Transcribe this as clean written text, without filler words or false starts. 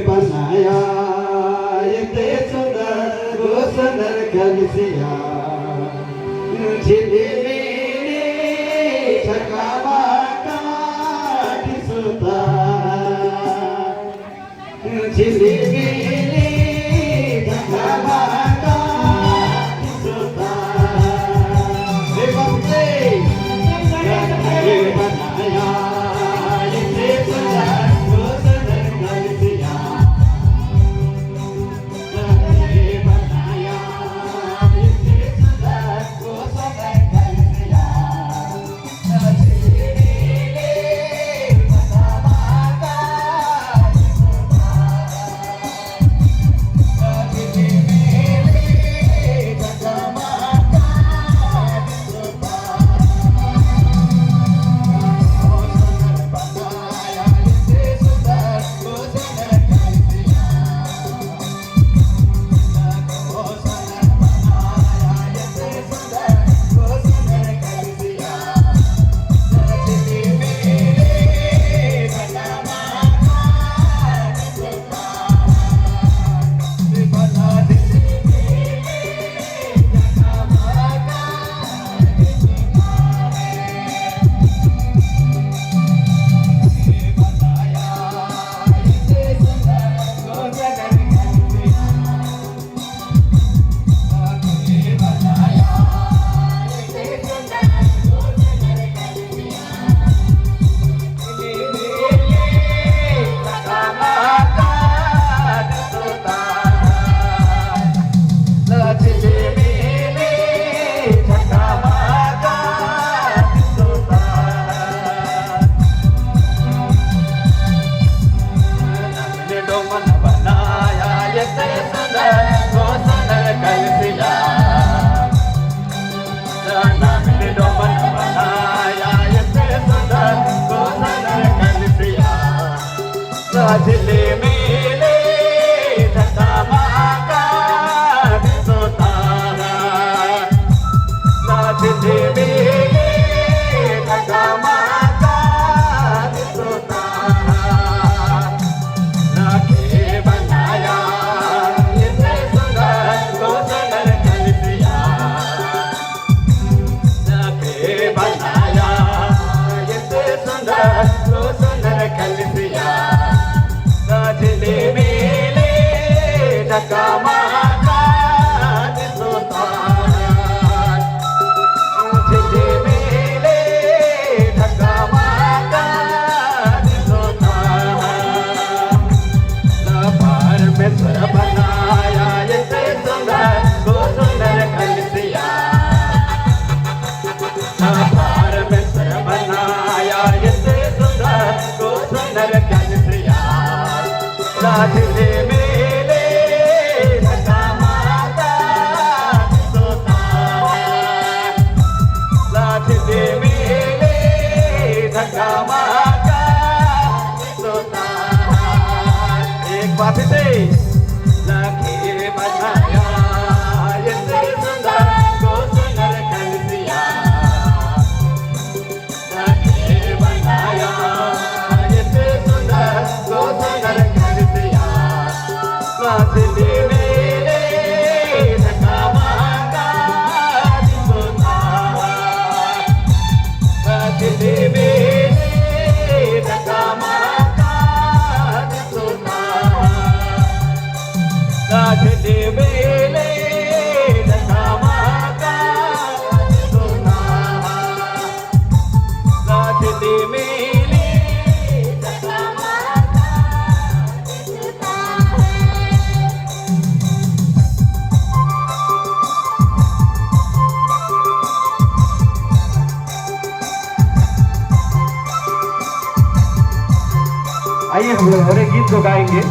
बनाया इतने सुंदर वो सुंदर कलसिया झिली मिली छकावा काट सुता झिली मिली छकावा काट सुता ये बनाया इतने सुंदर वो सुंदर कलसिया झिली मिली छकावा काट सुता झिली मिली छकावा काट सुता राखे बनाया इतने सुंदर वो सुंदर कलसिया राखे बनाया इतने सुंदर वो सुंदर कलसिया झिली मिली छकावा काट सुता झिली मिली छकावा काट सुता परमेश्वर बनाया इतने सुंदर वो सुंदर कलसिया परमेश्वर बनाया इतने सुंदर वो सुंदर कलसिया झिली मिली छकावा काट सुता झिली मिली छकावा काट सुता एक बात से राखे बनाया इतने सुंदर वो सुंदर कलसिया राखे बनाया इतने सुंदर वो सुंदर झिली मिली छकावा काट सुता झिली मिली छकावा काट सुता झिली मिली छकावा काट सुता झिली मिली छकावा काट सुता आइए हम लोग और एक गीत को गाएंगे।